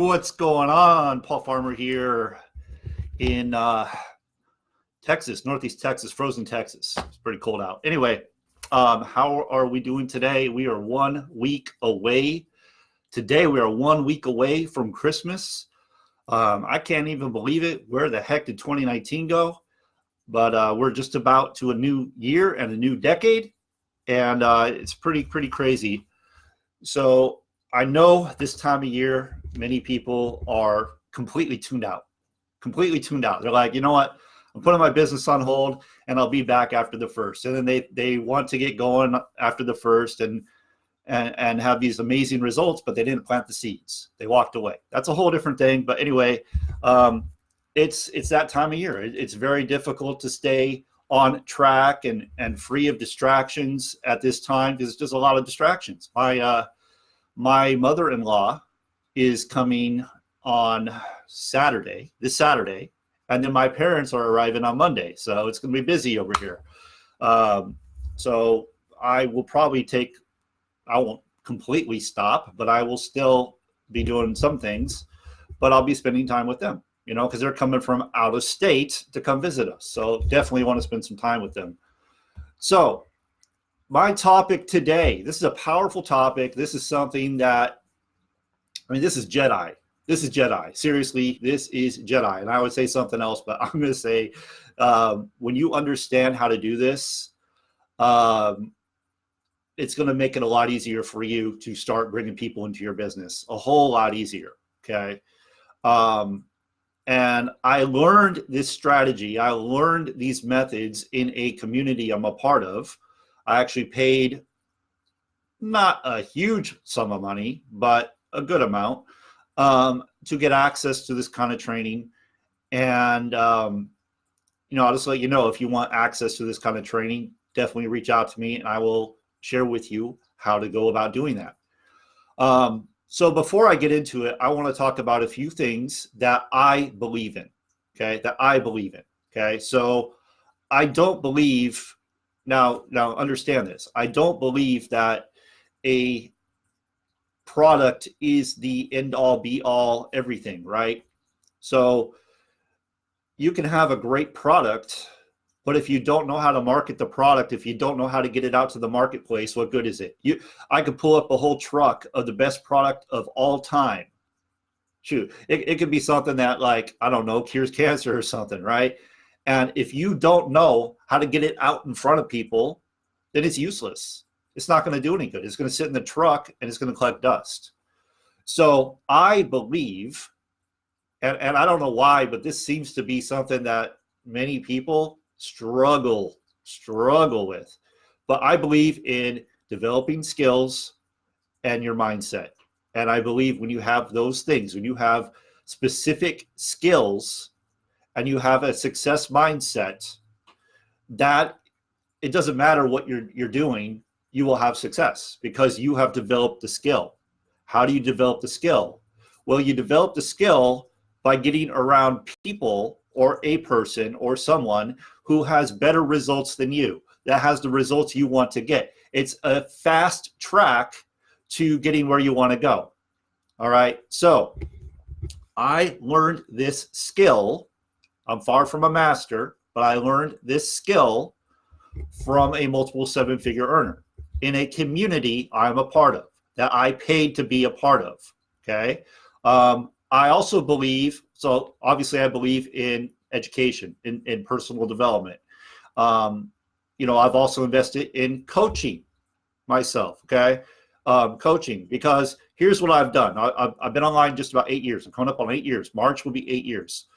What's going on? Paul Farmer here in Texas, Northeast Texas, frozen Texas. It's pretty cold out. Anyway, how are we doing today? We are 1 week away. Today, we are 1 week away from Christmas. I can't even believe it. Where the heck did 2019 go? But we're just about to a new year and a new decade, and it's pretty crazy. So I know this time of year, many people are completely tuned out. They're like, you know what? I'm putting my business on hold and I'll be back after the first. And then they want to get going after the first and have these amazing results, but they didn't plant the seeds. They walked away. That's a whole different thing. But anyway, it's that time of year. It's very difficult to stay on track and free of distractions at this time because there's just a lot of distractions. My mother-in-law is coming on this Saturday, and then my parents are arriving on Monday. So it's going to be busy over here. So I won't completely stop, but I will still be doing some things, but I'll be spending time with them, because they're coming from out of state to come visit us. So definitely want to spend some time with them. So my topic today, this is a powerful topic. This is something that, this is Jedi. This is Jedi. Seriously, this is Jedi. And I would say something else, but I'm going to say when you understand how to do this, it's going to make it a lot easier for you to start bringing people into your business. A whole lot easier, okay? And I learned this strategy. I learned these methods in a community I'm a part of. I actually paid not a huge sum of money, but a good amount to get access to this kind of training. And, I'll just let you know, if you want access to this kind of training, definitely reach out to me and I will share with you how to go about doing that. So before I get into it, I want to talk about a few things that I believe in, okay? So I don't believe, now understand this, I don't believe that a product is the end all be all everything, right? So you can have a great product, but if you don't know how to market the product, if you don't know how to get it out to the marketplace, what good is it? I could pull up a whole truck of the best product of all time. Shoot, it could be something that, like, I don't know, cures cancer or something, right? And if you don't know how to get it out in front of people, then it's useless. It's not going to do any good. It's going to sit in the truck and it's going to collect dust. So I believe, and I don't know why, but this seems to be something that many people struggle with. But I believe in developing skills and your mindset. And I believe when you have those things, when you have specific skills and you have a success mindset, that it doesn't matter what you're doing, you will have success because you have developed the skill. How do you develop the skill? Well, you develop the skill by getting around people or a person or someone who has better results than you, that has the results you want to get. It's a fast track to getting where you want to go. All right. So I learned this skill. I'm far from a master, but I learned this skill from a multiple seven-figure earner in a community I'm a part of, that I paid to be a part of, okay? I also believe, so obviously I believe in education, in personal development. I've also invested in coaching myself, okay? Coaching, because here's what I've done. I've been online just about 8 years. I'm coming up on 8 years. March will be 8 years.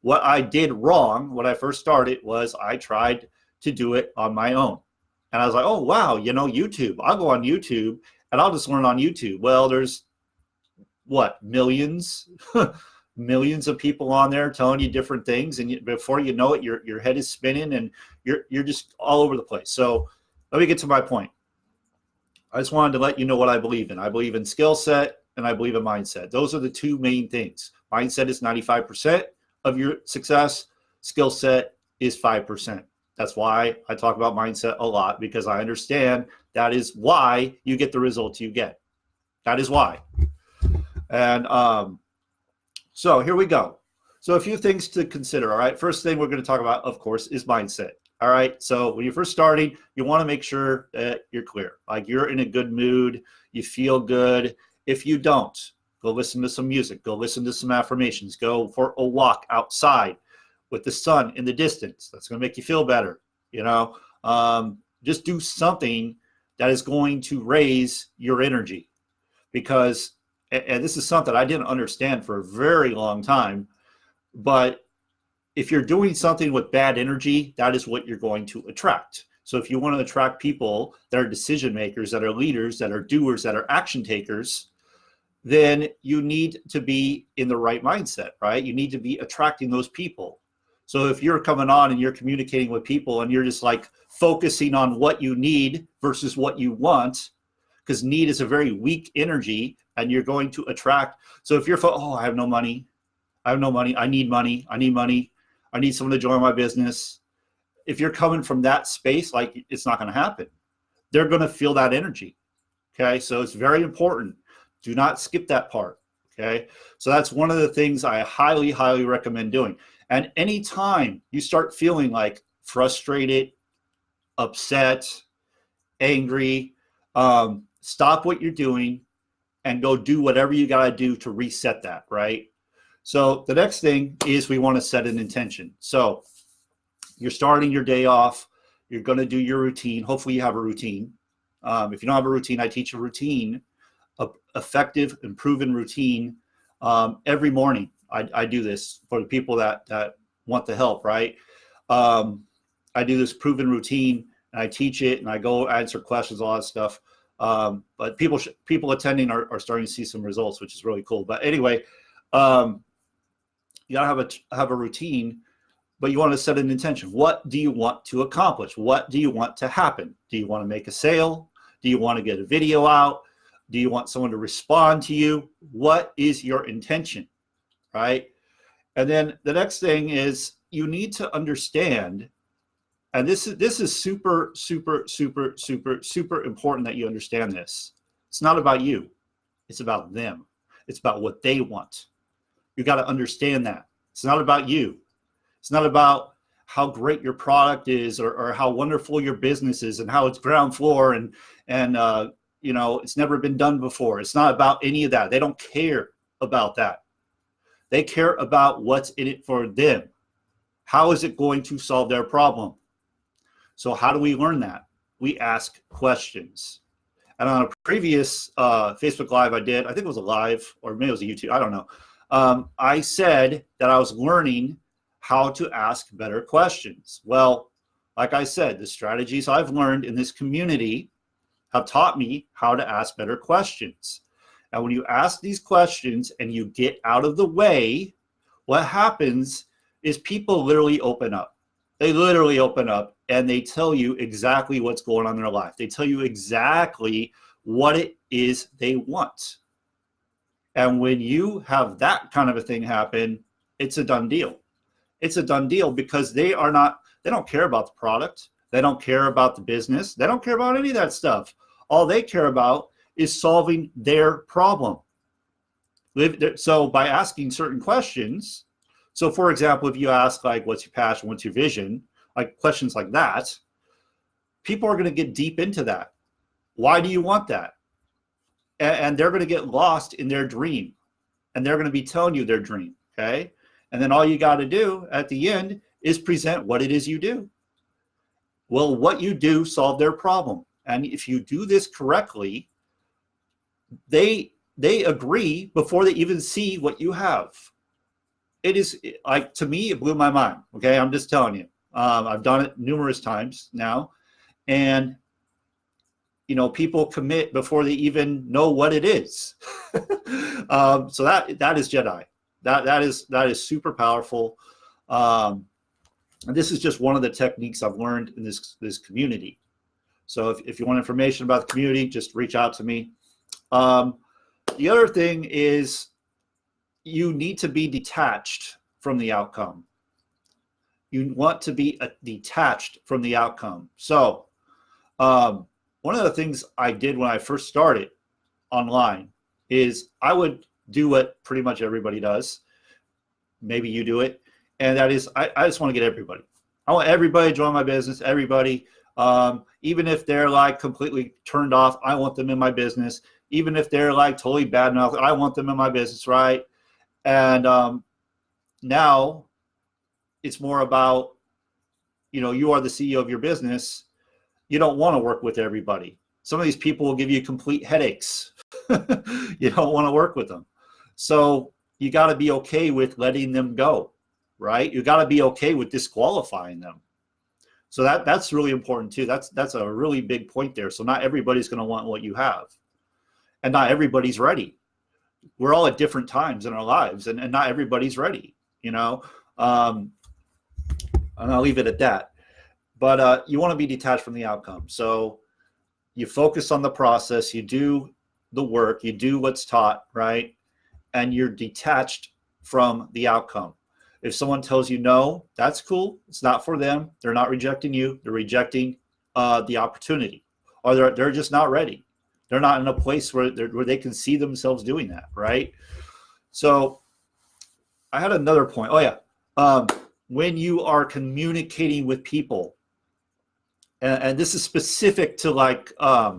What I did wrong when I first started was I tried to do it on my own. And I was like, oh, wow, YouTube. I'll go on YouTube and I'll just learn on YouTube. Well, there's millions of people on there telling you different things. And before you know it, your head is spinning and you're just all over the place. So let me get to my point. I just wanted to let you know what I believe in. I believe in skill set and I believe in mindset. Those are the two main things. Mindset is 95% of your success. Skill set is 5%. That's why I talk about mindset a lot, because I understand that is why you get the results you get. That is why. And So here we go. So a few things to consider. All right. First thing we're going to talk about, of course, is mindset. All right. So when you're first starting, you want to make sure that you're clear. Like you're in a good mood. You feel good. If you don't, go listen to some music. Go listen to some affirmations. Go for a walk outside with the sun in the distance. That's going to make you feel better. You know, just do something that is going to raise your energy, because, and this is something I didn't understand for a very long time, but if you're doing something with bad energy, that is what you're going to attract. So if you want to attract people that are decision makers, that are leaders, that are doers, that are action takers, then you need to be in the right mindset, right? You need to be attracting those people. So if you're coming on and you're communicating with people and you're just like focusing on what you need versus what you want, because need is a very weak energy, and you're going to attract. So if you're, I have no money, I need money, I need someone to join my business. If you're coming from that space, like, it's not going to happen. They're going to feel that energy. Okay. So it's very important. Do not skip that part. Okay. So that's one of the things I highly, highly recommend doing. And anytime you start feeling like frustrated, upset, angry, stop what you're doing and go do whatever you got to do to reset that. Right. So the next thing is we want to set an intention. So you're starting your day off. You're going to do your routine. Hopefully you have a routine. If you don't have a routine, I teach a routine, effective and proven routine every morning. I do this for the people that want the help, right? I do this proven routine, and I teach it, and I go answer questions, all that stuff. But people attending are starting to see some results, which is really cool. But anyway, you gotta have a routine, but you want to set an intention. What do you want to accomplish? What do you want to happen? Do you want to make a sale? Do you want to get a video out? Do you want someone to respond to you? What is your intention, right? And then the next thing is you need to understand, and this is super, super, super, super, super important that you understand this. It's not about you. It's about them. It's about what they want. You got to understand that. It's not about you. It's not about how great your product is, or how wonderful your business is and how it's ground floor and you know, it's never been done before. It's not about any of that. They don't care about that. They care about what's in it for them. How is it going to solve their problem? So how do we learn that? We ask questions. And on a previous Facebook Live I did, I think it was a live, or maybe it was a YouTube, I don't know. I said that I was learning how to ask better questions. Well, like I said, the strategies I've learned in this community have taught me how to ask better questions. And when you ask these questions and you get out of the way, what happens is people literally open up. They literally open up and they tell you exactly what's going on in their life. They tell you exactly what it is they want. And when you have that kind of a thing happen, it's a done deal. It's a done deal because they don't care about the product. They don't care about the business. They don't care about any of that stuff. All they care about is solving their problem. So by asking certain questions, so for example, if you ask like, what's your passion, what's your vision, like questions like that, people are going to get deep into that. Why do you want that? And they're going to get lost in their dream, and they're going to be telling you their dream, okay? And then all you got to do at the end is present what it is you do. Well, what you do solve their problem. And if you do this correctly, they agree before they even see what you have. It is like, to me, it blew my mind. Okay, I'm just telling you. I've done it numerous times now, and you know, people commit before they even know what it is. So that is Jedi. That is super powerful. And this is just one of the techniques I've learned in this community. So if you want information about the community, just reach out to me. The other thing is you need to be detached from the outcome. You want to be detached from the outcome. So one of the things I did when I first started online is I would do what pretty much everybody does. maybe you do it. And that is, I just want to get everybody. I want everybody to join my business, everybody. Even if they're like completely turned off, I want them in my business. Even if they're like totally bad mouth, I want them in my business, right? And now it's more about, you are the CEO of your business. You don't want to work with everybody. Some of these people will give you complete headaches. You don't want to work with them. So you got to be okay with letting them go, right? You got to be okay with disqualifying them. So that's really important too. That's a really big point there. So not everybody's going to want what you have, and not everybody's ready. We're all at different times in our lives, and not everybody's ready, and I'll leave it at that. But you want to be detached from the outcome. So you focus on the process, you do the work, you do what's taught, right? And you're detached from the outcome. If someone tells you no, that's cool. It's not for them. They're not rejecting you. They're rejecting the opportunity, or they're just not ready. They're not in a place where they can see themselves doing that, right? So I had another point. Oh yeah, when you are communicating with people, and this is specific to like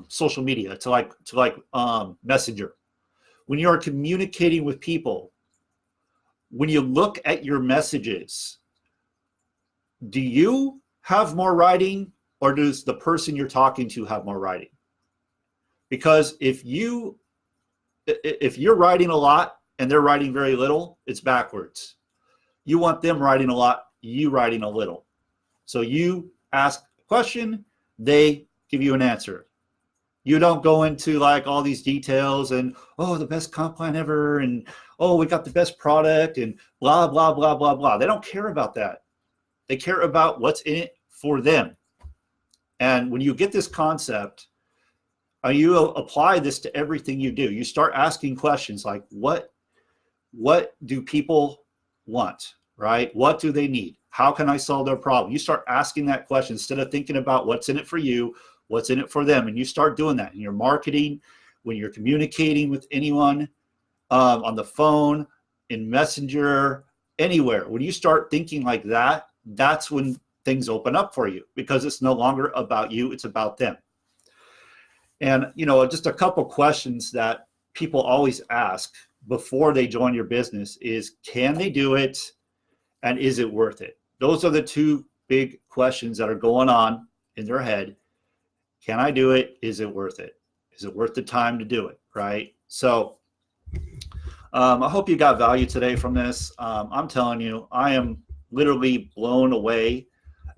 social media, to like Messenger. When you are communicating with people, when you look at your messages, do you have more writing, or does the person you're talking to have more writing? Because if you're writing a lot and they're writing very little, it's backwards. You want them writing a lot, you writing a little. So you ask a question, they give you an answer. You don't go into like all these details and, oh, the best comp plan ever, and oh, we got the best product, and blah, blah, blah, blah, blah. They don't care about that. They care about what's in it for them. And when you get this concept, you apply this to everything you do. You start asking questions like, what do people want, right? What do they need? How can I solve their problem? You start asking that question instead of thinking about what's in it for you, what's in it for them. And you start doing that in your marketing, when you're communicating with anyone, on the phone, in Messenger, anywhere. When you start thinking like that, that's when things open up for you, because it's no longer about you, it's about them. And, just a couple questions that people always ask before they join your business is, can they do it? And is it worth it? Those are the two big questions that are going on in their head. Can I do it? Is it worth it? Is it worth the time to do it? Right? So I hope you got value today from this. I'm telling you, I am literally blown away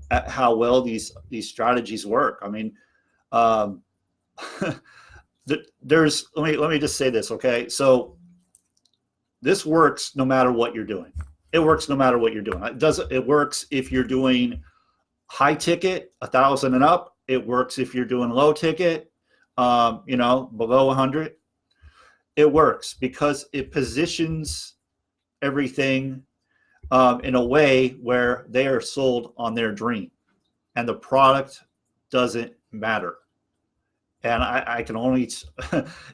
at how well these strategies work. I mean, let me just say this, okay? So this works no matter what you're doing. It works no matter what you're doing. It works if you're doing high ticket, 1,000 and up. It works if you're doing low ticket, below 100. It works because it positions everything in a way where they are sold on their dream, and the product doesn't matter. And I can only,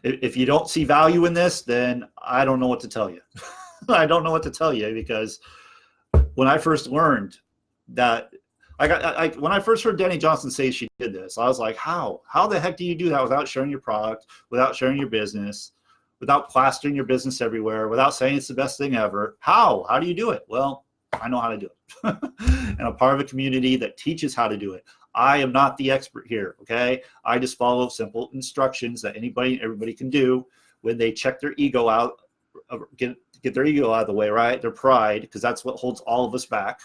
if you don't see value in this, then I don't know what to tell you. I don't know what to tell you, because when I first learned that, when I first heard Dani Johnson say she did this, I was like, how the heck do you do that without sharing your product, without sharing your business, without plastering your business everywhere, without saying it's the best thing ever? How do you do it? Well, I know how to do it. And I'm part of a community that teaches how to do it. I am not the expert here, okay? I just follow simple instructions that everybody can do when they check their ego out, get their ego out of the way, right? Their pride, because that's what holds all of us back.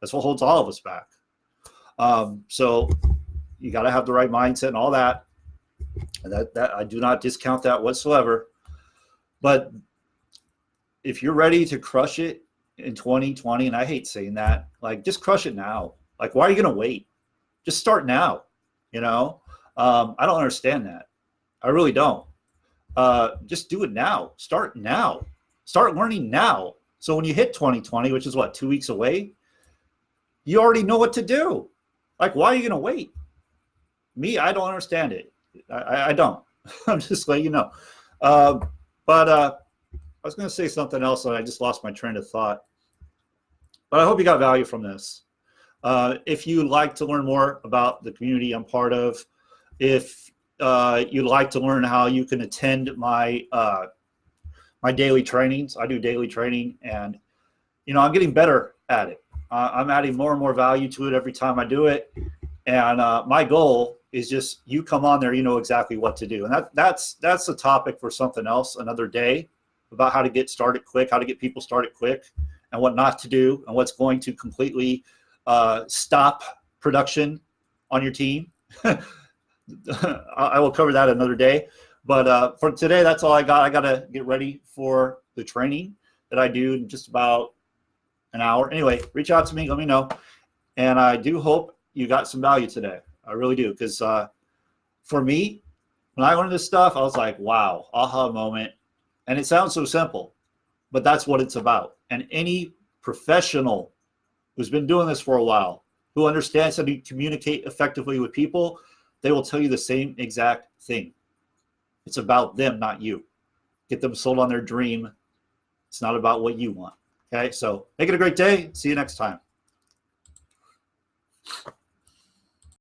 That's what holds all of us back. So you got to have the right mindset and all that. And that I do not discount that whatsoever. But if you're ready to crush it in 2020, and I hate saying that, like, just crush it now. Like, why are you going to wait? Just start now. I don't understand that. I really don't. Just do it now. Start now. Start learning now. So when you hit 2020, which is what, 2 weeks away, you already know what to do. Like, why are you going to wait? Me, I don't understand it. I don't. I'm just letting you know. But I was going to say something else, and I just lost my train of thought. But I hope you got value from this. If you'd like to learn more about the community I'm part of, if you'd like to learn how you can attend my my daily trainings, I do daily training, and I'm getting better at it. I'm adding more and more value to it every time I do it. And my goal is just you come on there, you know exactly what to do. And that's a topic for something else another day, about how to get started quick, how to get people started quick, and what not to do, and what's going to completely stop production on your team. I will cover that another day. But for today, that's all I got. I got to get ready for the training that I do in just about an hour. Anyway, reach out to me, let me know. And I do hope you got some value today. I really do. Because for me, when I learned this stuff, I was like, wow, aha moment. And it sounds so simple, but that's what it's about. And any professional who's been doing this for a while, who understands how to communicate effectively with people, they will tell you the same exact thing. It's about them, not you. Get them sold on their dream. It's not about what you want. Okay, so make it a great day. See you next time.